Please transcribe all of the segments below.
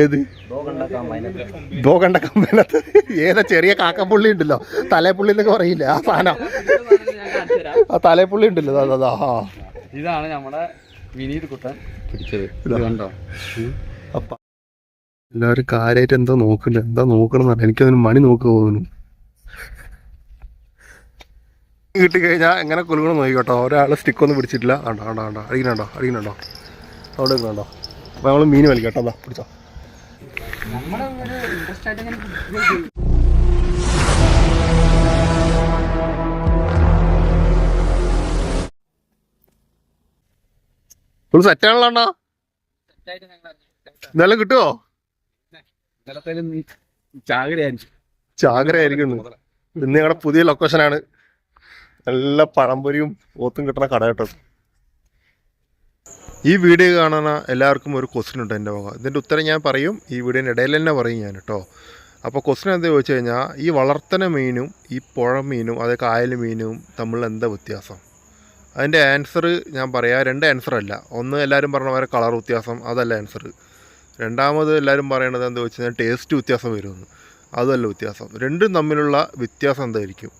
ഏത് ദോകണ്ടക്കമ്പലത്ത് ഏതാ ചെറിയ കാക്കപ്പുള്ളി ഉണ്ടല്ലോ, തലേപ്പുള്ളി എന്നൊക്കെ പറയില്ല ആ സാധനം. ആ തലേപ്പുള്ളി ഉണ്ടല്ലോ, അതാ. ഇതാണ് നമ്മുടെ വിനീത് കുട്ടൻ പിടിച്ചത്. കണ്ടോ? അപ്പ എല്ലാവരും കാര്യമായിട്ട് എന്താ നോക്കണ്ട, എന്താ നോക്കണം എനിക്കതിന് മണി നോക്കി പോകുന്നു. കിട്ടിക്കഴിഞ്ഞാൽ എങ്ങനെ കുലുങ്ങണം നോക്കിക്കോട്ടോ. ഒരാൾ സ്റ്റിക്കൊന്നും പിടിച്ചിട്ടില്ല. അടിക്കണുണ്ടോ അവിടെ കണ്ടോ. അപ്പോൾ നമ്മൾ മീൻ വലിക്കട്ടോ. അതാ പിടിച്ചോ. ഫുൾ സെറ്റാണല്ലോ. ഇന്നെല്ലാം കിട്ടുമോ? ചാകരയായിരിക്കും. ഇന്ന് ഞങ്ങളുടെ പുതിയ ലൊക്കേഷനാണ്. നല്ല പഴംപൊരിയും പോത്തും കിട്ടുന്ന കട കേട്ടോ. ഈ വീഡിയോ കാണുന്ന എല്ലാവർക്കും ഒരു ക്വസ്റ്റ്യൻ ഉണ്ട് എൻ്റെ വക. ഇതിൻ്റെ ഉത്തരം ഞാൻ പറയും, ഈ വീഡിയോൻ്റെ ഇടയിൽ തന്നെ പറയും ഞാൻ കേട്ടോ. അപ്പോൾ ക്വസ്റ്റ്യൻ എന്താ ചോദിച്ചു കഴിഞ്ഞാൽ, ഈ വളർത്തന മീനും ഈ പുഴ മീനും അതേ കായൽ മീനും തമ്മിൽ എന്താ വ്യത്യാസം? അതിൻ്റെ ആൻസർ ഞാൻ പറയാം. രണ്ട് ആൻസർ അല്ല. ഒന്ന് എല്ലാവരും പറഞ്ഞ പോലെ കളർ വ്യത്യാസം, അതല്ല ആൻസർ. രണ്ടാമത് എല്ലാവരും പറയണത് എന്താ വെച്ച് കഴിഞ്ഞാൽ ടേസ്റ്റ് വ്യത്യാസം വരുമെന്ന്, അതുമല്ല വ്യത്യാസം. രണ്ടും തമ്മിലുള്ള വ്യത്യാസം എന്തായിരിക്കും?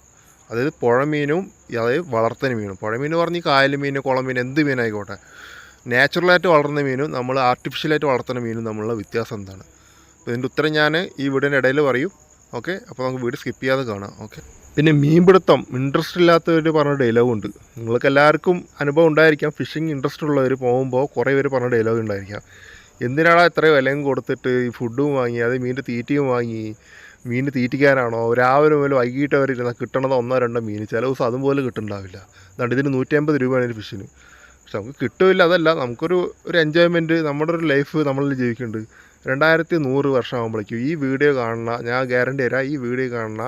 അതായത് പുഴ മീനും അതായത് വളർത്തന മീനും. പുഴ മീൻ പറഞ്ഞ് ഈ കായൽ മീൻ, കുളം മീൻ, എന്ത് മീനായിക്കോട്ടെ, നാച്ചുറലായിട്ട് വളർന്ന മീനും നമ്മൾ ആർട്ടിഫിഷ്യലായിട്ട് വളർത്തുന്ന മീനും തമ്മിലുള്ള വ്യത്യാസം എന്താണ്? അപ്പോൾ ഇതിൻ്റെ ഉത്തരം ഞാൻ ഈ വീഡിയോൻ്റെ ഇടയിൽ പറയും. ഓക്കെ, അപ്പോൾ നമുക്ക് വീഡിയോ സ്കിപ്പ് ചെയ്യാതെ കാണാം. ഓക്കെ. പിന്നെ മീൻപിടുത്തം ഇൻട്രസ്റ്റ് ഇല്ലാത്തവർ പറഞ്ഞ ഡയലോഗുണ്ട്. നിങ്ങൾക്ക് എല്ലാവർക്കും അനുഭവം ഉണ്ടായിരിക്കാം. ഫിഷിങ് ഇൻട്രസ്റ്റ് ഉള്ളവർ പോകുമ്പോൾ കുറേ പേര് പറഞ്ഞ ഡയലോഗ് ഉണ്ടായിരിക്കാം. എന്തിനാണ് ഇത്രയും വിലയും കൊടുത്തിട്ട് ഈ ഫുഡും വാങ്ങി, അത് മീനിൻ്റെ തീറ്റയും വാങ്ങി, മീൻ തീറ്റിക്കാനാണോ? രാവിലെ മുതൽ വൈകിട്ട് വരെ ഇരുന്നാൽ കിട്ടണത് 1-2 മീൻ, ചില ദിവസം അതുപോലെ കിട്ടുന്നുണ്ടാവില്ല. അതുകൊണ്ട് ഇതിന് 150 രൂപയാണ് ഒരു ഫിഷിന്. പക്ഷെ നമുക്ക് കിട്ടില്ല. അതല്ല, നമുക്കൊരു എൻജോയ്മെൻറ്റ്, നമ്മുടെ ഒരു ലൈഫ് നമ്മളിൽ ജീവിക്കുന്നുണ്ട്. 2100 വർഷം ആകുമ്പോഴേക്കും ഈ വീഡിയോ കാണുന്ന, ഞാൻ ഗ്യാരണ്ടി തരാം, ഈ വീഡിയോ കാണുന്ന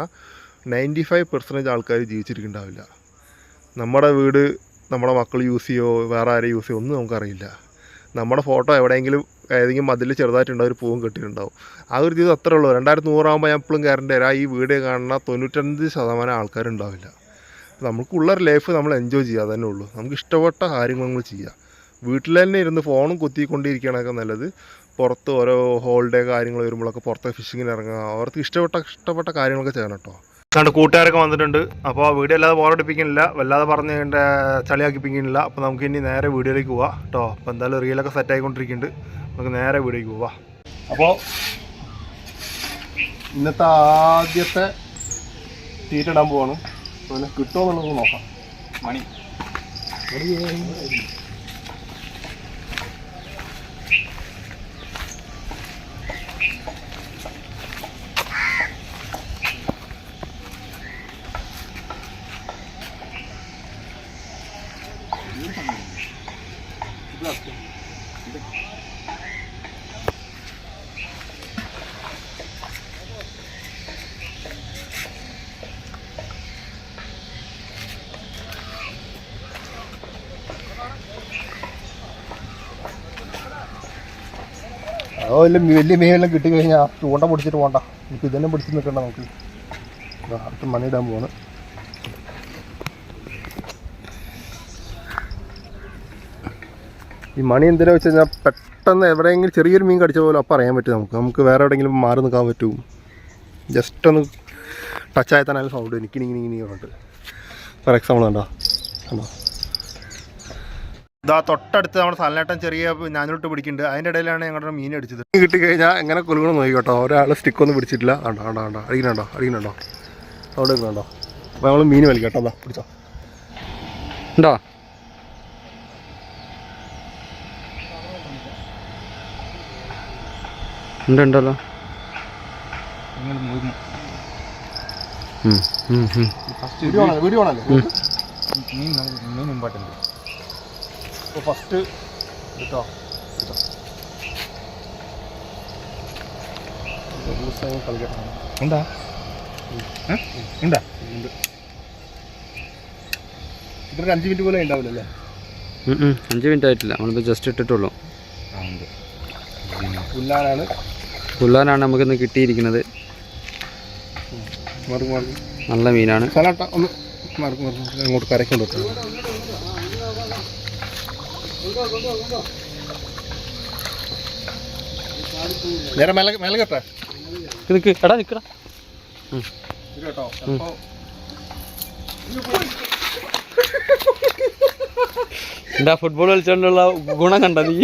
95% ആൾക്കാർ ജീവിച്ചിരിക്കുന്നുണ്ടാവില്ല. നമ്മുടെ വീട് നമ്മുടെ മക്കൾ യൂസ് ചെയ്യുമോ വേറെ ആരും യൂസ് ചെയ്യുമോ ഒന്നും നമുക്കറിയില്ല. നമ്മുടെ ഫോട്ടോ എവിടെയെങ്കിലും ഏതെങ്കിലും മതിൽ ചെറുതായിട്ടുണ്ടാവും, ഒരു പൂവും കെട്ടിയിട്ടുണ്ടാവും. ആ ഒരു ജീവിതം അത്രേ ഉള്ളൂ. 2100 ആകുമ്പോൾ ഞാൻ എപ്പോഴും ഗ്യാരണ്ടി തരാം, ഈ വീഡിയോ കാണുന്ന 95% ആൾക്കാരുണ്ടാവില്ല. നമുക്കുള്ളൊരു ലൈഫ് നമ്മൾ എൻജോയ് ചെയ്യുക, അതന്നെ ഉള്ളൂ. നമുക്ക് ഇഷ്ടപ്പെട്ട കാര്യങ്ങൾ നമ്മൾ ചെയ്യുക. വീട്ടിൽ തന്നെ ഇരുന്ന് ഫോണും കുത്തിക്കൊണ്ടിരിക്കുകയാണൊക്കെ നല്ലത്. പുറത്ത് ഓരോ ഹോളിഡേ കാര്യങ്ങൾ വരുമ്പോഴൊക്കെ പുറത്ത് ഫിഷിങ്ങിന് ഇറങ്ങുക, അവർക്ക് ഇഷ്ടപ്പെട്ട കാര്യങ്ങളൊക്കെ ചെയ്യണം കേട്ടോ. കണ്ട് കൂട്ടുകാരൊക്കെ വന്നിട്ടുണ്ട്. അപ്പോൾ വീഡിയോ അല്ലാതെ ബോറടിപ്പിക്കുന്നില്ല, വല്ലാതെ പറഞ്ഞ് എൻ്റെ ചളിയാക്കിപ്പിക്കുന്നില്ല. അപ്പോൾ നമുക്ക് ഇനി നേരെ വീഡിയോയിലേക്ക് പോവാം കേട്ടോ. അപ്പോൾ എന്തായാലും റീലൊക്കെ സെറ്റ് ആയിക്കൊണ്ടിരിക്കുന്നുണ്ട്. നമുക്ക് നേരെ വീഡിയോയ്ക്ക് പോവാം. അപ്പോൾ ഇന്നത്തെ ആദ്യത്തെ തീറ്റിടാൻ പോവാണ്. അപ്പോൾ കിട്ടുമോ എന്നുള്ളത് നോക്കാം. മണി വലിയ മീനെല്ലാം കിട്ടിക്കഴിഞ്ഞാൽ ചൂണ്ട പിടിച്ചിട്ട് പോകണ്ട, നമുക്ക് ഇതെല്ലാം പിടിച്ച് നിൽക്കണ്ട. നമുക്ക് അടുത്ത് മണിയിടാൻ പോവാണ്. ഈ മണി എന്തിനാ വെച്ച് കഴിഞ്ഞാൽ പെട്ടെന്ന് എവിടെയെങ്കിലും ചെറിയൊരു മീൻ കടിച്ച പോലെ അപ്പം അറിയാൻ പറ്റും. നമുക്ക് വേറെ എവിടെയെങ്കിലും മാറി നിൽക്കാൻ പറ്റും. ജസ്റ്റ് ഒന്ന് ടച്ചായാൽ തന്നെ സൗണ്ട് എനിക്കിനി പറഞ്ഞിട്ട്. ഫോർ എക്സാമ്പിൾ കണ്ടോ ഇതാ തൊട്ടടുത്ത് നമ്മുടെ സലനേട്ടൻ ചെറിയ ഞാനോട്ട് പിടിക്കുന്നുണ്ട്. അതിൻ്റെ ഇടയിലാണ് ഞങ്ങളുടെ മീൻ അടിച്ചത്. മീൻ കിട്ടിക്കഴിഞ്ഞാൽ എങ്ങനെ കുലുങ്ങണം നോക്കിക്കോട്ടോ. ഒരാൾ സ്റ്റിക്കൊന്നും പിടിച്ചിട്ടില്ല. അടിക്കണുണ്ടോ അവിടെ കണ്ടോ. അപ്പോൾ നമ്മൾ മീൻ വലിക്കട്ടോ. അതാ പിടിച്ചോ. ഉണ്ടോ? ഉണ്ടല്ലോ. വീഡിയോ ആണല്ലേ മീൻ ഇമ്പോർട്ടൻ്റ്. അപ്പോൾ ഫസ്റ്റ് കിട്ടോ കളിക്കട്ടെ. എന്താ ഇതൊരു 5 മിനിറ്റ് പോലെ ഉണ്ടാവില്ലല്ലേ? 5 മിനിറ്റ് ആയിട്ടില്ല, നമ്മളിപ്പോൾ ജസ്റ്റ് ഇട്ടിട്ടുള്ളൂ. പുല്ലാനാണ് നമുക്കിന്ന് കിട്ടിയിരിക്കുന്നത്. നല്ല മീനാണ്. ഒന്ന് അങ്ങോട്ട് കരയ്ക്കൊണ്ട് നേരെ മേലെ കേട്ടെ നിക്ക് എടാ നിക്കടാ. കേട്ടോ. എന്താ ഫുട്ബോൾ കളിച്ചോണ്ടുള്ള ഗുണം കണ്ട നീ?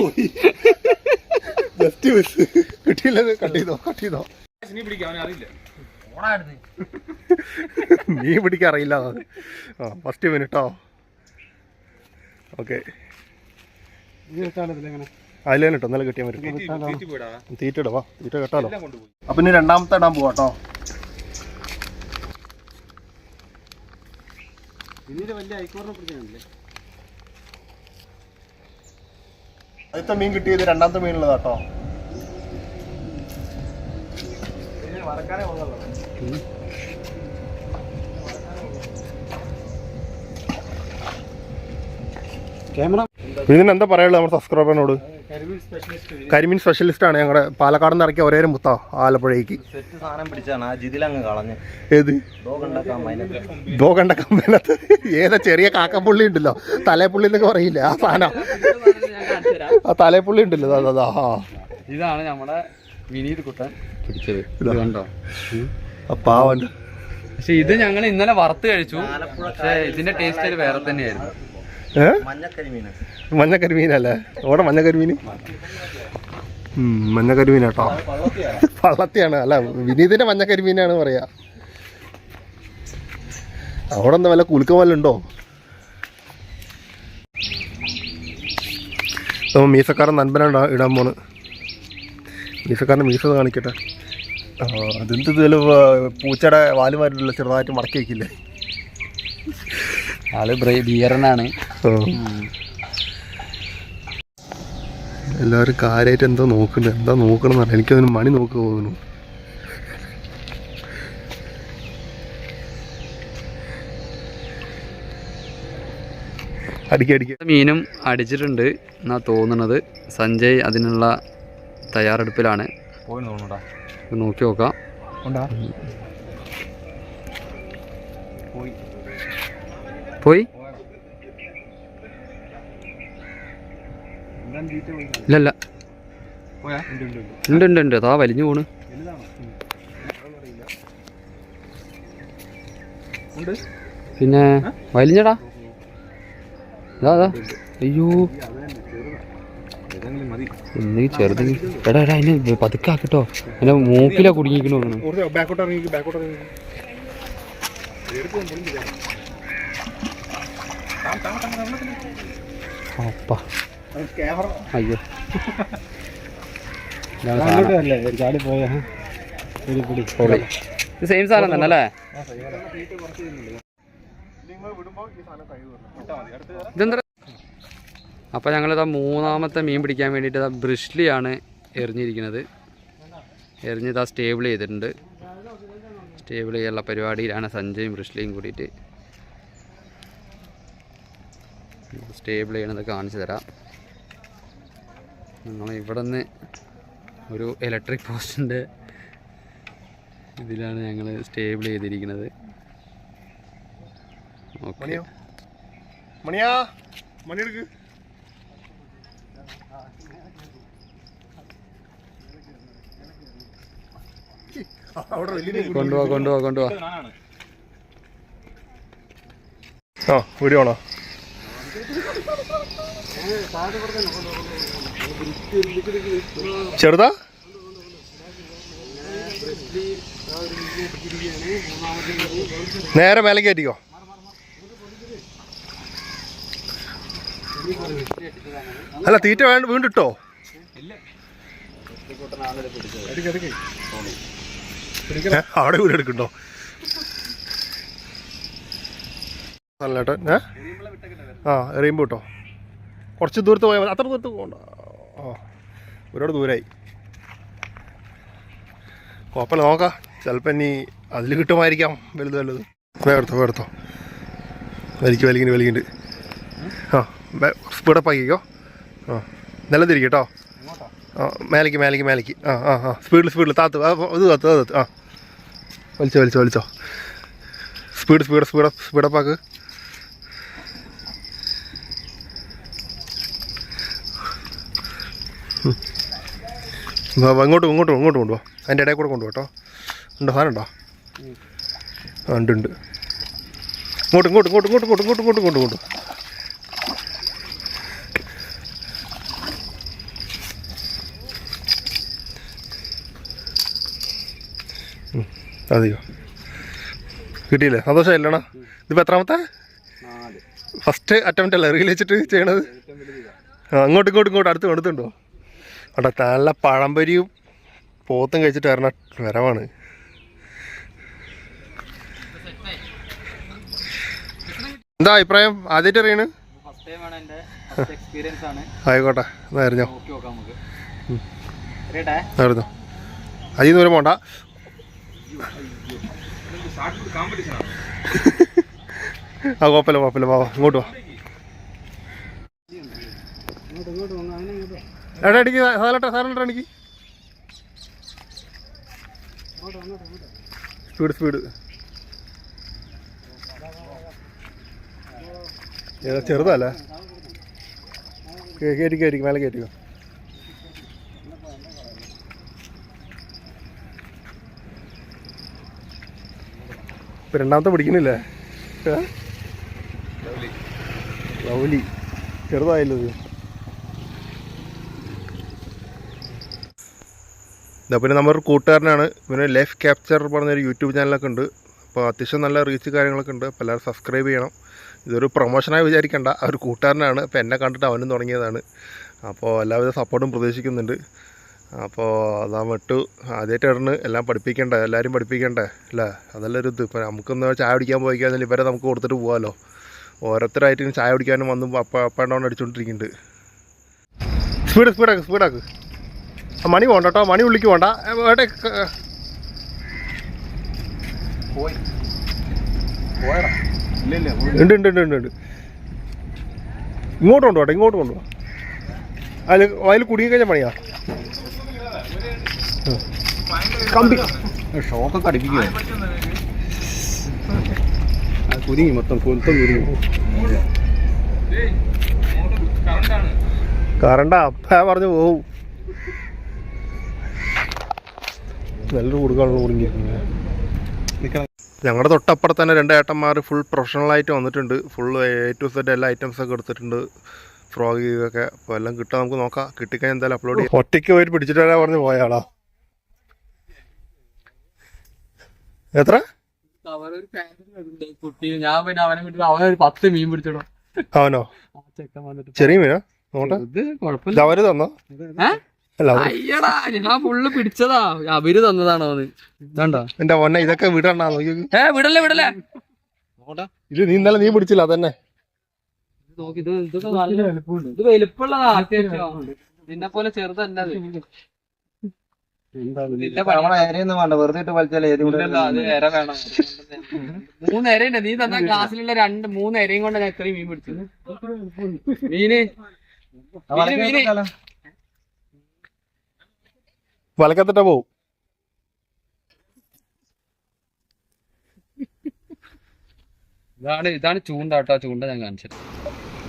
Just miss. കിട്ടിയില്ലത്. കട്ട് ചെയ്തോ. നീ പിടിക്കാൻ അറിയില്ല. നീ പിടിക്കാൻ അറിയില്ല. ഫസ്റ്റ് മിനിറ്റോ. ഓക്കെ അതിൽ തന്നെ ഇട്ടോ. ഇന്നലെ കിട്ടിയാൽ പറ്റും. തീറ്റ ഇടവാ. തീറ്റ കേട്ടാലോ. അപ്പം ഇനി രണ്ടാമത്തെ ഇടാൻ പോവാട്ടോ. ആദ്യത്തെ മീൻ കിട്ടിയത് രണ്ടാമത്തെ മീനുള്ളതാട്ടോ. ക്യാമറ ഇതിനെന്താ പറയുള്ളൂ നമ്മുടെ സബ്സ്ക്രൈബറിനോട്? കരിമീൻ സ്പെഷ്യലിസ്റ്റ് ആണ് ഞങ്ങളുടെ പാലക്കാട് നിന്ന് ഇറക്കിയ ഒരേ മുത്താ ആലപ്പുഴയ്ക്ക്. ഏത് ദോ കണ്ട കമ്പനത്ത് ഏതാ ചെറിയ കാക്കപ്പുള്ളി ഉണ്ടല്ലോ, തലേപ്പുള്ളി എന്നൊക്കെ പറയില്ല ആ സാധനം. ആ തലേപ്പുള്ളി ഉണ്ടല്ലോ അതാ. ഇതാണ് നമ്മുടെ വിനീത് കുട്ടൻ പിടിച്ചത്. ഇത് കണ്ടോ പാവൻ. പക്ഷെ ഇത് ഞങ്ങൾ ഇന്നലെ വറുത്ത് കഴിച്ചു. പക്ഷെ ഇതിന്റെ ടേസ്റ്റ് വേറെ തന്നെയായിരുന്നു. മഞ്ഞക്കരിമീനല്ലേ ഓടെ? മഞ്ഞക്കരിമീൻ മഞ്ഞക്കരിമീനാട്ടോ. പള്ളത്തിയാണ്. അല്ല വിനീതിന്റെ മഞ്ഞക്കരിമീനാണ് പറയാ. അവിടെ എന്താ വല്ല കുലുക്കം വല്ല ഉണ്ടോ? മീസക്കാരൻ നൻപനാണ് ഇടാൻ പോണ്. മീസക്കാരൻ്റെ മീസ കാണിക്കട്ടെ. അതെന്ത് ഇതിൽ പൂച്ചയുടെ വാലുമാരുണ്ടല്ലോ, ചെറുതായിട്ട് മടക്കി വയ്ക്കില്ലേ? ആള് ബിയറിനാണ്. എല്ലാവരും കാര്യമായിട്ട് എന്താ നോക്കുന്നത്? എന്താ നോക്കണമെന്നല്ല, എനിക്കതിന് മണി നോക്കി പോകുന്നു. അടിക്കടിക്ക മീനും അടിച്ചിട്ടുണ്ട് എന്നാ തോന്നുന്നത്. സഞ്ജയ് അതിനുള്ള തയ്യാറെടുപ്പിലാണ്. നോക്കി നോക്കാം. പോയി ഇല്ലല്ല ഉണ്ട് അതാ വലിഞ്ഞു പോണ്. പിന്നെ വലിഞ്ഞടാ. അതാ അയ്യോ എന്തെങ്കിലും ചെറുതെങ്കിൽ എടാ അതിനെ പതുക്കാക്കിട്ടോ. എന്റെ മൂക്കിലാ കുടുങ്ങിക്കണോ. അപ്പ അയ്യോ ഇത് സെയിം സാധനം തന്നെ അല്ലേ? ഇതെന്താ? അപ്പോൾ ഞങ്ങളിതാ മൂന്നാമത്തെ മീൻ പിടിക്കാൻ വേണ്ടിയിട്ട് ബ്രിഷ്ലിയാണ് എറിഞ്ഞിരിക്കുന്നത്. എറിഞ്ഞിതാ സ്റ്റേബിൾ ചെയ്തിട്ടുണ്ട്. സ്റ്റേബിൾ ചെയ്യാനുള്ള പരിപാടിയിലാണ് സഞ്ജയും ബ്രിഷ്ലിയും കൂടിയിട്ട്. സ്റ്റേബിൾ ചെയ്യണത് കാണിച്ചു തരാം. നമ്മൾ ഇവിടെ നിന്ന് ഒരു ഇലക്ട്രിക് പോസ്റ്റിൻ്റെ ഇതിലാണ് ഞങ്ങൾ സ്റ്റേബിൾ ചെയ്തിരിക്കുന്നത്. ഓക്കെ കൊണ്ടുപോവാ. ആ വീഡിയോ ആണോ? ചെറുതാ? നേരെ മേലെ കയറ്റിക്കോ. അല്ല തീറ്റ വീണ്ടിട്ടോ. അവിടെ വീട് എടുക്കണ്ടോ? നല്ലേട്ടൻ എറിയുമ്പോൾ കേട്ടോ. കുറച്ച് ദൂരത്ത് പോയാൽ മതി. അത്ര ദൂരത്ത് പോകണ്ട. ഒരുപാട് ദൂരമായി. കുഴപ്പമില്ല, നോക്കാം. ചിലപ്പോൾ ഇനി അതിൽ കിട്ടുമായിരിക്കാം വലുത്. വേർത്തോ വലിക്കുന്നുണ്ട്. സ്പീഡപ്പ് ആക്കിക്കോ. നിലം തിരിക്കട്ടോ. മേലേക്ക്. സ്പീഡിൽ താത്ത്. ഇത് വലിച്ചോ. സ്പീഡപ്പ് ആക്ക്. ഇങ്ങോട്ട് കൊണ്ടുപോകാം. അതിൻ്റെ ഇടയിൽ കൂടെ കൊണ്ടുപോകാം കേട്ടോ. ഉണ്ടോ സാധനം ഉണ്ടോ? ആ ഉണ്ട്. ഇങ്ങോട്ട്. അതെയോ, കിട്ടിയില്ലേ? സന്തോഷമായില്ലണോ? ഇതിപ്പോൾ എത്രാമത്തെ ഫസ്റ്റ് അറ്റംപ്റ്റ് അല്ലേ റീൽ വെച്ചിട്ട് ചെയ്യണത്? ആ ഇങ്ങോട്ട് അടുത്തുണ്ടോ? അവിടെ നല്ല പഴംപരിയും പോത്തും കഴിച്ചിട്ട് വരവാണ്. എന്താ അഭിപ്രായം? ആദ്യമായിട്ട് അറിയണ്? ആയിക്കോട്ടെ, എന്നാ അറിഞ്ഞോ. ആയിരുന്നു അതിൽ ദൂരം പോണ്ട. ആ കുഴപ്പമില്ല വാ ഇങ്ങോട്ട് വാ. എടാ അടിക്ക് സാധനം അടിക്ക്. സ്പീഡ് ചെറുതല്ലേ? കയറ്റിക്കോ മേലെ കയറ്റിക്കോ. ഇപ്പം രണ്ടാമത്തെ പിടിക്കണില്ലേ? ലൗലി ചെറുതായല്ലോ ഇത്. പിന്നെ നമ്മുടെ കൂട്ടുകാരനാണ്. പിന്നെ ലൈഫ് ക്യാപ്ചർ പറഞ്ഞൊരു യൂട്യൂബ് ചാനലൊക്കെ ഉണ്ട്. അപ്പോൾ അത്യാവശ്യം നല്ല റീച്ച് കാര്യങ്ങളൊക്കെ ഉണ്ട്. അപ്പോൾ എല്ലാവരും സബ്സ്ക്രൈബ് ചെയ്യണം. ഇതൊരു പ്രൊമോഷനായി വിചാരിക്കേണ്ട. ആ ഒരു കൂട്ടുകാരനാണ്. അപ്പോൾ എന്നെ കണ്ടിട്ട് അവനും തുടങ്ങിയതാണ്. അപ്പോൾ എല്ലാവിധ സപ്പോർട്ടും പ്രതീക്ഷിക്കുന്നുണ്ട്. അപ്പോൾ അതാ വിട്ടു ആദ്യമായിട്ട് ഇടന്ന് എല്ലാം പഠിപ്പിക്കണ്ടേ, എല്ലാവരും പഠിപ്പിക്കണ്ടേ അല്ലേ? അതല്ല ഒരു ഇത്. ഇപ്പോൾ നമുക്കൊന്ന് ചായ കുടിക്കാൻ പോയി കഴിഞ്ഞാൽ ഇവരെ നമുക്ക് കൊടുത്തിട്ട് പോകാമല്ലോ. ഓരോരുത്തരായിട്ട് ചായ കുടിക്കാനും വന്ന് അപ്പാണ്ടോണ്ട് അടിച്ചുകൊണ്ടിരിക്കുന്നുണ്ട്. സ്പീഡാക്ക്. മണി പോകണ്ട കേട്ടോ, മണി ഉള്ളിക്ക് പോകണ്ട. ഉണ്ട്. ഇങ്ങോട്ട് കൊണ്ടുപോകാം. അതിൽ കുടുങ്ങി കഴിഞ്ഞാൽ പണിയാ. കമ്പി ഷോക്കൊക്കെ അടിപ്പിക്കുക. കുരുങ്ങി മൊത്തം കുരുങ്ങി. കറണ്ടാ അപ്പ പറഞ്ഞു പോവും. നല്ലൊരു കൊടുക്കാനുള്ള കുടുങ്ങിയിരിക്കുന്നത്. ഞങ്ങളുടെ തൊട്ടപ്പുറത്ത് തന്നെ 2 ഏട്ടന്മാർ ഫുൾ പ്രൊഫഷണലായിട്ട് വന്നിട്ടുണ്ട്. ഫുൾ A to Z എല്ലാ ഐറ്റംസൊക്കെ എടുത്തിട്ടുണ്ട്. ഫ്രോഗ് ഒക്കെ. അപ്പോൾ എല്ലാം കിട്ടാൻ നമുക്ക് നോക്കാം. കിട്ടിക്കഴിഞ്ഞാൽ എന്തായാലും അപ്ലോഡ് ചെയ്യാം. ഒറ്റയ്ക്ക് പോയിട്ട് പിടിച്ചിട്ട് വരാൻ പറഞ്ഞ് പോയാളാ. എത്ര അവനൊരു 10 മീൻ പിടിച്ചിടോ. അവനോ? ചെറിയ മീനാ? അവര് തന്നോ? അയ്യടാ ഞാൻ ഫുള്ള് പിടിച്ചതാ. അവര് തന്നതാണോ? ഇതാണ്ടോ എന്റെ പൊന്നെ, ഇതൊക്കെ വിടണ്ട. വിടല്ലേ ഇത് നീ ഇന്നലെ നീ പിടിച്ചില്ല അതന്നെ. ഇത് വലിപ്പുള്ളതാ. അത്യാവശ്യം നിന്നെ പോലെ ചെറുതല്ല. വെറുതെ വലിച്ചാൽ 3 എരയുണ്ട്. നീ തന്ന ക്ലാസ്സിലുള്ള 2-3 എരയും കൊണ്ട് ഞാൻ ഇത്രയും മീൻ പിടിച്ചത്. മീന് വലക്കത്തിട്ട പോവും. ഇതാണ് ചൂണ്ട കേട്ടോ. ചൂണ്ട ഞാൻ കാണിച്ചത്.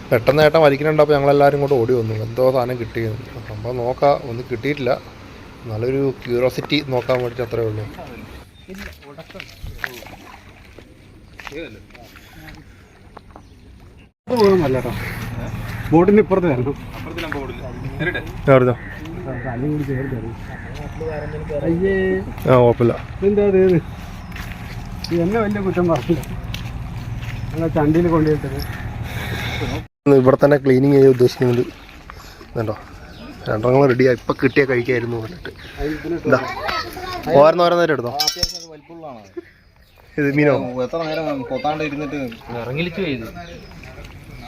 പെട്ടെന്ന് ഏട്ടൻ വലിക്കുന്നുണ്ടപ്പോൾ ഞങ്ങളെല്ലാവരും കൂടെ ഓടി വന്നു. എന്തോ സാധനം കിട്ടിയെന്ന്. അപ്പോൾ നോക്കാം. ഒന്നും കിട്ടിയിട്ടില്ല. നല്ലൊരു ക്യൂരിയോസിറ്റി നോക്കാൻ വേണ്ടിയിട്ട് അത്രേ ഉള്ളൂ. ബോട്ടിന്റെ ഇപ്പുറത്ത് വരണം. ആ കുഴപ്പമില്ല. എന്താ എന്നെ വലിയ കുറ്റം പറഞ്ഞില്ല. ചണ്ടിയിൽ കൊണ്ടുപോയിട്ടത് ഇവിടെ തന്നെ ക്ലീനിങ് ചെയ്യാൻ ഉദ്ദേശിക്കുന്നുണ്ട്. ഇതുണ്ടോ 2 റെഡിയായി. ഇപ്പം കിട്ടിയാൽ കഴിക്കായിരുന്നു പറഞ്ഞിട്ട്. എന്താ ഓരോന്നേരം എടുത്തോ. ഇത് മീനോ? എത്ര നേരം കൊത്താണ്ട് ഇരുന്നിട്ട് ഇറങ്ങിലിച്ചു ചെയ്തു.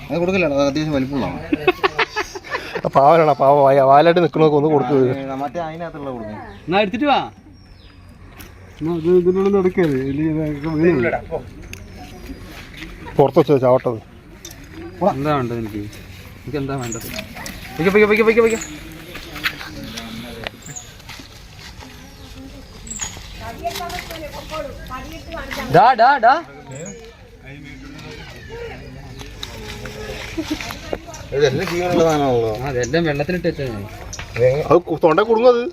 അത് കൊടുക്കില്ല. അത്യാവശ്യം വലിപ്പമുള്ളതാണ്. പാവനാണ്. പാവ വാലായിട്ട് നിൽക്കണമൊക്കെ ഒന്ന് കൊടുക്കുക. മറ്റേ അതിനകത്തുള്ള കൊടുക്കും. എന്നാ എടുത്തിട്ട് വാ. ഇതിനുള്ളിൽ എടുക്കരുത്. പുറത്ത് വെച്ചത് ചാവട്ടത്. എന്താ വേണ്ടത്? എനിക്ക് എന്താ വേണ്ടത്? ഇതെല്ലാം ജീവനുള്ള സാധനമാണല്ലോ. അതെല്ലാം വെള്ളത്തിലിട്ട് വെച്ചാൽ അത് തൊണ്ട കുടുങ്ങത്.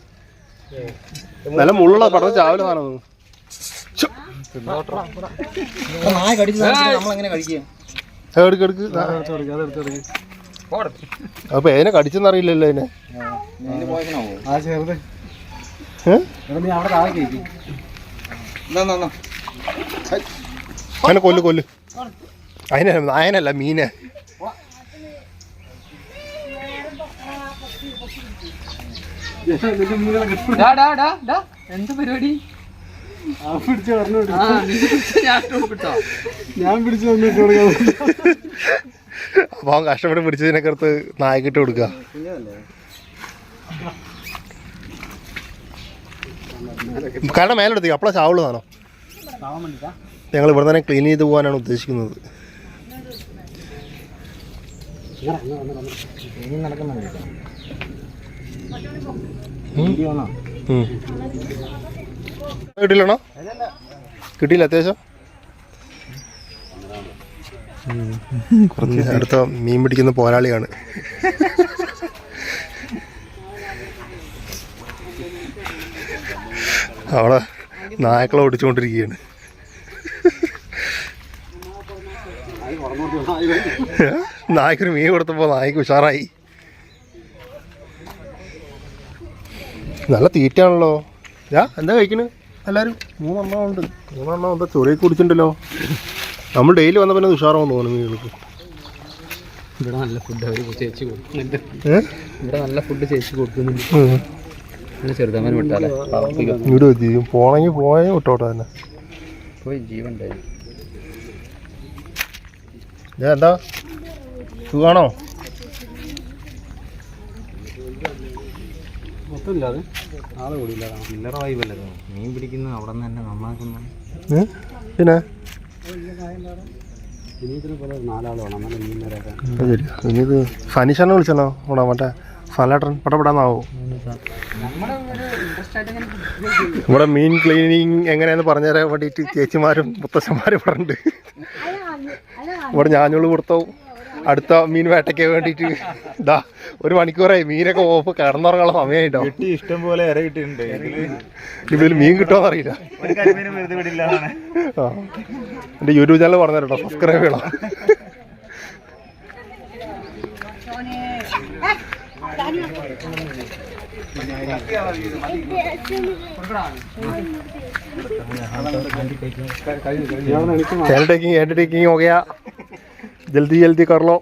നല്ല മുള്ളുള്ള പടം ചാവല് സാധനം. നായ കടിച്ച് നമ്മളെങ്ങനെ കഴിക്കുക? എടുക്ക് എടുക്ക്. അപ്പൊ ഏതിനെ കടിച്ചെന്നറിയില്ലല്ലോ അതിനെ. ആ ചെറുത് നീ അവിടെ താഴെ കയറ്റി. അങ്ങനെ കൊല്ല് കൊല്ല്. അതിനെ നായനല്ല മീനെ. എന്ത് പരിപാടി? പിടിച്ചു പറഞ്ഞു ഞാൻ പിടിച്ചു വന്നിട്ട് കൊടുക്കാം. അപ്പൊ അവൻ കഷ്ടപ്പെട്ട് പിടിച്ചതിനൊക്കെ നായക്കിട്ട് കൊടുക്കുക. കാരണം മേലെടുത്തേക്ക് അപ്പളാ ചാവുള്ളൂ സാധനം. ഞങ്ങൾ ഇവിടെ തന്നെ ക്ലീൻ ചെയ്ത് പോകാനാണ് ഉദ്ദേശിക്കുന്നത്. കിട്ടിയില്ലണോ? കിട്ടിയില്ല അത്യാവശ്യം. കുറച്ച് അടുത്ത മീൻ പിടിക്കുന്ന പോരാളിയാണ്. അവിടെ നായക്കളെ ഓടിച്ചുകൊണ്ടിരിക്കുകയാണ്. നായ്ക്കൊരു മീൻ കൊടുത്തപ്പോൾ നായ്ക്ക് ഉഷാറായി. നല്ല തീറ്റയാണല്ലോ. എന്താ കഴിക്കണ് എല്ലാവരും? 3 എണ്ണം ഉണ്ട്. 3 എണ്ണം എന്താ ചൊറിയൊക്കെ കുടിച്ചിട്ടുണ്ടല്ലോ. നമ്മൾ ഡെയിലി വന്ന പിന്നെ ഉഷാറാവെന്ന് തോന്നുന്നു മീനുകൾക്ക്. ഇവിടെ നല്ല ഫുഡ് അവർ ചേച്ചി കൊടുക്കുന്നുണ്ട്. ഇവിടെ നല്ല ഫുഡ് ചേച്ചി കൊടുക്കുന്നുണ്ട്. ചെറുതമ്മൻ വിട്ടാലേ ഇവിടെ ജീവൻ പോണെങ്കിൽ പോയേ വിട്ടോട്ടെ തന്നെ പോയി ജീവൻ ഉണ്ടായി. എന്താ സുഖാണോ? മൊത്തമില്ലാതെ ആളെ കൂടിയില്ല. ചില്ലറ വൈബല്ലേ മീൻ പിടിക്കുന്ന അവിടെ നിന്ന് തന്നെ നന്നാക്കുന്നു. പിന്നെ ഇനിയിതിന് പോലെ 4 ആൾ വേണം നല്ല മീൻ വരാൻ. ശരി. ഇനിയിത് സനീഷാനെ വിളിച്ചല്ലോ ഇവിടെ മറ്റേ സലാട്ടൻ പടപെടാന്നാവോ? ഇവിടെ മീൻ ക്ലീനിങ് എങ്ങനെയാന്ന് പറഞ്ഞുതരാൻ വേണ്ടിയിട്ട് ചേച്ചിമാരും മുത്തശ്ശന്മാരും ഇവിടെ ഉണ്ട്. ഇവിടെ ഞാഞ്ഞുള്ളു കൊടുത്തോ അടുത്ത മീൻ വേട്ടയ്ക്ക് വേണ്ടിയിട്ട് ഇതാ 1 മണിക്കൂറായി. മീനൊക്കെ ഓഫ് കിടന്നുറങ്ങാനുള്ള സമയമായിട്ടോ. ഇഷ്ടം പോലെ ഇര കിട്ടിയിട്ടുണ്ട്. ഇതിൽ മീൻ കിട്ടുമോന്ന് അറിയില്ല. എൻ്റെ യൂട്യൂബ് ചാനൽ പറഞ്ഞു കേട്ടോ, സബ്സ്ക്രൈബ് ചെയ്യണം. हैंड टेकिंग हो गया. जल्दी जल्दी कर लो.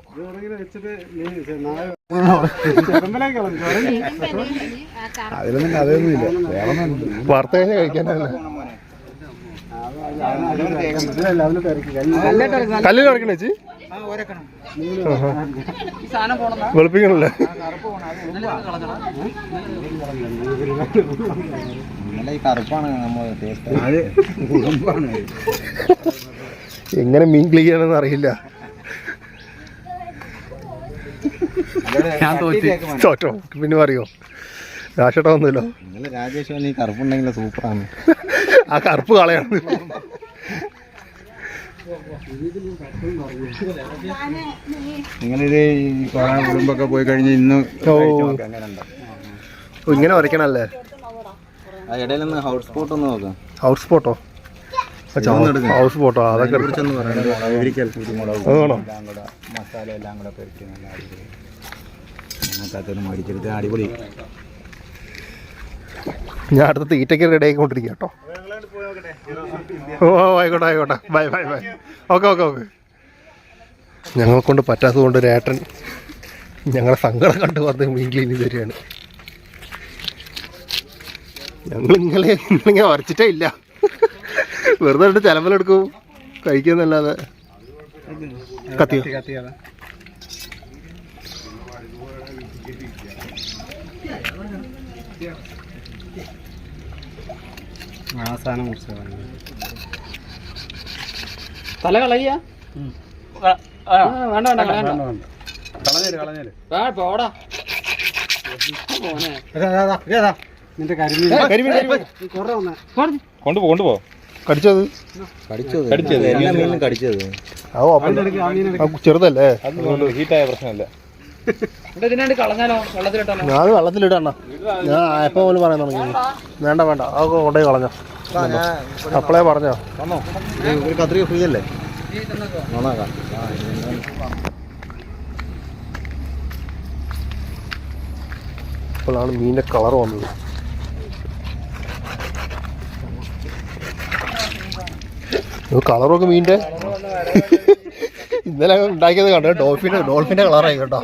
വാർത്ത കഴിക്കാനല്ല കല്ലിൽ കിടക്കണ ചേച്ചി വെളുപ്പിക്കണല്ലേ. എങ്ങനെ മീൻ ക്ലീൻ ചെയ്യണമെന്ന് അറിയില്ല. തോറ്റോ പിന്നെ പറയോ? രാഷേട്ട ഒന്നുമില്ലോ. രാജേഷ് കറുപ്പുണ്ടെങ്കിൽ സൂപ്പറാണ്. ആ കറുപ്പ് കളയാണ്. നിങ്ങളിത് കുടുംബൊക്കെ പോയി കഴിഞ്ഞ് ഇന്ന് ഇങ്ങനെ വരയ്ക്കണല്ലേ? ഇടയിലൊന്ന് ഹൗസ് സ്പോട്ട് ഒന്ന് നോക്കാം. ഹൗസ് സ്പോട്ടോ? ഹൗസ് സ്പോട്ടോ? അതൊക്കെ അതാണോ? മസാല എല്ലാം കൂടെ പെരുക്കി മേടിച്ചെടുത്ത് അടിപൊളി. ഞാൻ അടുത്ത തീറ്റയ്ക്ക് റെഡി ആയിക്കൊണ്ടിരിക്കുക കേട്ടോ. ഓ ആയിക്കോട്ടെ ആയിക്കോട്ടെ. Bye bye bye. Okay okay okay. ഞങ്ങളെ കൊണ്ട് പറ്റാത്തത് കൊണ്ട് രേട്ടൻ ഞങ്ങളെ സങ്കടം കണ്ട് പറഞ്ഞ് മീൻ ക്ലീൻ ചെയ്ത് തരികയാണ്. നിങ്ങളിങ്ങനെ വരച്ചിട്ടേ ഇല്ല. വെറുതെ ഇട്ട് ചിലമ്പലെടുക്കും കഴിക്കുന്നല്ലാതെ. കത്തിയോ? ആ സാധനം മുറിച്ച തല കളയ്യ വേണ്ട വേണ്ട കളഞ്ഞേര് പോടാ നിന്റെ കരിമീൻ കൊണ്ടുപോ. കടിച്ചത് എല്ലാ മീനും കടിച്ചത്. ചെറുതല്ലേ, ഹീറ്റായ പ്രശ്നമല്ല. ഇതിനാണ്ട് കളഞ്ഞാലോ, വെള്ളത്തിലിട്ടാലോ? ഞാൻ വെള്ളത്തിലിടണ്ട, ഞാൻ എപ്പോൾ പോലും പറയാൻ തുടങ്ങി. വേണ്ട വേണ്ട, അതൊക്കെ കൊണ്ടുപോയി കളഞ്ഞോ. അപ്പളേ പറഞ്ഞോ. ഒരു കത്രിക ഫ്രീ അല്ലേ? ഇപ്പോഴാണ് മീനിൻ്റെ കളർ വന്നത്. കളറൊക്കെ മീനിൻ്റെ ഇന്നലെ ഉണ്ടാക്കിയത് കണ്ടോ, ഡോൾഫിൻ്റെ കളറായി കേട്ടോ.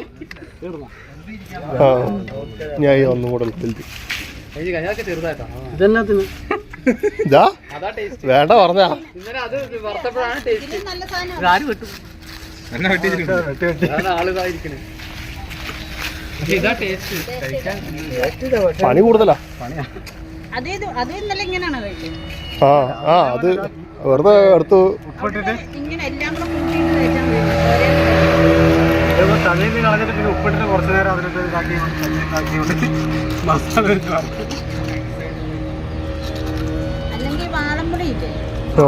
ആ ഞാൻ ഒന്നും കൂടെ വേണ്ട പറഞ്ഞാ പണി കൂടുതലാ. ആ ആ അത് വെറുതെ എടുത്തു തലേന്ന് കളഞ്ഞിട്ട് പിന്നെ ഉപ്പിട്ടിട്ട് കുറച്ച് നേരം അതിനകത്ത്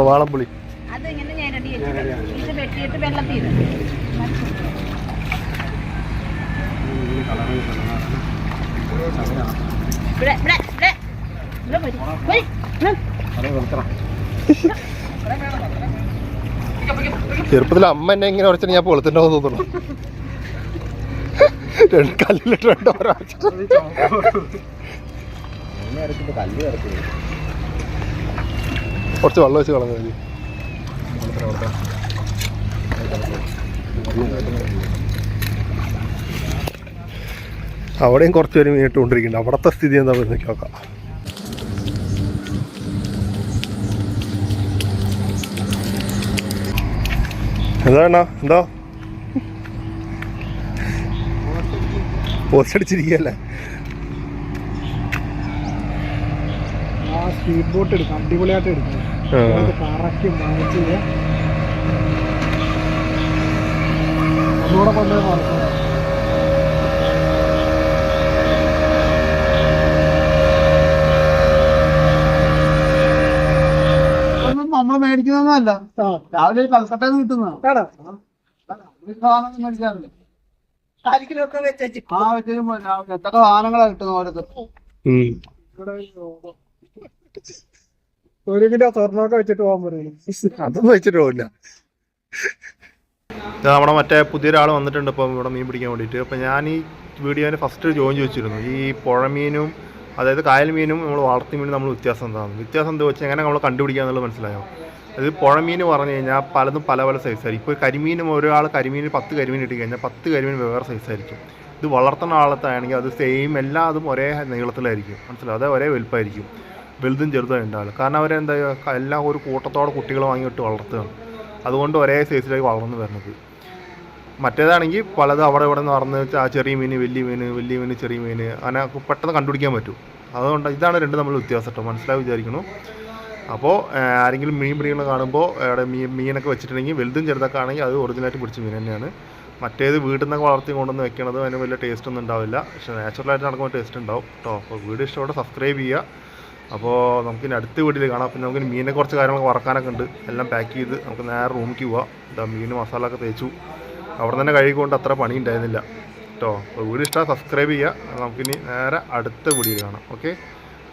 വാളംപുളി ചെറുപ്പത്തിൽ അമ്മ എന്നെ ഇങ്ങനെ ഉറച്ചിട്ട് ഞാൻ വെളുത്തിൻ്റെ തോന്നുന്നു. രണ്ട് കല്ലിലിട്ട് രണ്ടോ കുറച്ച് വെള്ളം വെച്ച് കളഞ്ഞാൽ മതി. അവിടെയും കുറച്ച് പേര് മീനിട്ടുകൊണ്ടിരിക്കുന്നുണ്ട്. അവിടുത്തെ സ്ഥിതി എന്താ നോക്കി നോക്കാം. എന്താണ് എന്തോ പോസ്റ്റടിച്ചിരിക്കുകയല്ലേ? സ്പീഡ് ബോട്ട് എടുക്കാം, അടിപൊളിയായിട്ട് എടുക്കാം. കറക്കി വാങ്ങിച്ച് ഒന്നുകൂടെ കൊണ്ടുപോയി മറക്കാം. നമ്മൾ മേടിക്കുന്നതല്ല, രാവിലെ കൽക്കട്ടയിൽ നിന്ന് കിട്ടുന്നതാണ്. മേടിക്കാറില്ല, എത്തൊക്കെ സാധനങ്ങളാണ് കിട്ടുന്ന ഓരോരുത്തർ. ഒരു കിലോ സ്വർണ്ണമൊക്കെ വെച്ചിട്ട് പോകാൻ പറയും. അതൊന്നും വെച്ചിട്ട് പോകില്ല. നമ്മുടെ മറ്റേ പുതിയൊരാൾ വന്നിട്ടുണ്ട് ഇപ്പം ഇവിടെ മീൻ പിടിക്കാൻ വേണ്ടിയിട്ട്. അപ്പം ഞാൻ ഈ വീഡിയോന് ഫസ്റ്റ് ജോയിൻ ചോദിച്ചിരുന്നു, ഈ പുഴമീനും അതായത് കായൽ മീനും നമ്മൾ വളർത്തി മീനും നമ്മൾ വ്യത്യാസം എന്താണ്, വ്യത്യാസം എന്താ വെച്ചാൽ എങ്ങനെ നമ്മൾ കണ്ടുപിടിക്കുക എന്നുള്ളത് മനസ്സിലായോ? അത് പുഴമീൻ പറഞ്ഞു കഴിഞ്ഞാൽ പലതും പല പല സൈസായിരിക്കും. ഇപ്പോൾ കരിമീനും ഒരാൾ കരിമീൻ 10 കരിമീൻ ഇട്ട് കഴിഞ്ഞാൽ 10 കരിമീൻ വേറെ സൈസായിരിക്കും. ഇത് വളർത്തുന്ന ആളത്താണെങ്കിൽ അത് സെയിം എല്ലാതും ഒരേ നീളത്തിലായിരിക്കും, മനസ്സിലാവും? അത് ഒരേ വലുപ്പമായിരിക്കും, വലുതും ചെറുതും ഉണ്ടാവില്ല. കാരണം അവരെന്താ എല്ലാം ഒരു കൂട്ടത്തോടെ കുട്ടികൾ വാങ്ങിയിട്ട് വളർത്തുകയാണ്, അതുകൊണ്ട് ഒരേ സൈസിലേക്ക് വളർന്നു വരുന്നത്. മറ്റേതാണെങ്കിൽ പലത് അവിടെ ഇവിടെ നിന്ന് പറഞ്ഞ് വെച്ചാൽ ആ ചെറിയ മീൻ വലിയ മീൻ, വലിയ മീൻ ചെറിയ മീൻ, അങ്ങനെ പെട്ടെന്ന് കണ്ടുപിടിക്കാൻ പറ്റും. അതുകൊണ്ട് ഇതാണ് രണ്ടും നമ്മൾ വ്യത്യാസം കേട്ടോ, മനസ്സിലായി വിചാരിക്കുന്നു. അപ്പോൾ ആരെങ്കിലും മീൻ പിടിക്കുന്ന കാണുമ്പോൾ അവിടെ മീനൊക്കെ വെച്ചിട്ടുണ്ടെങ്കിൽ വലുതും ചെറുതൊക്കെ ആണെങ്കിൽ അത് ഒറിജിനലായിട്ട് പിടിച്ച മീൻ തന്നെയാണ്. മറ്റേത് വീട്ടിൽ നിന്നൊക്കെ വളർത്തി കൊണ്ടുവന്ന് വെക്കണത് അതിന് വലിയ ടേസ്റ്റ് ഒന്നും ഉണ്ടാവില്ല, പക്ഷേ നാച്ചുറലായിട്ട് നടക്കുമ്പോൾ ടേസ്റ്റ് ഉണ്ടാവും കേട്ടോ. അപ്പോൾ വീഡിയോ ഇഷ്ടത്തോടെ സബ്സ്ക്രൈബ് ചെയ്യുക. അപ്പോൾ നമുക്കിനി അടുത്ത വീഡിയോയിൽ കാണാം. പിന്നെ നമുക്ക് മീനെ കുറച്ച് കാര്യങ്ങളൊക്കെ വറക്കാനൊക്കെ ഉണ്ട്, എല്ലാം പാക്ക് ചെയ്ത് നമുക്ക് നേരെ റൂമിലേക്ക് പോവാം. ഇതാ മീൻ മസാല ഒക്കെ തേച്ചു, അവിടെ തന്നെ കഴുകിക്കൊണ്ട് അത്ര പണി ഉണ്ടായിരുന്നില്ല കേട്ടോ. അപ്പോൾ വീഡിയോ ഇഷ്ടം സബ്സ്ക്രൈബ് ചെയ്യുക. നമുക്കിനി നേരെ അടുത്ത വീഡിയോയിൽ കാണാം. Okay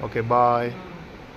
okay, bye.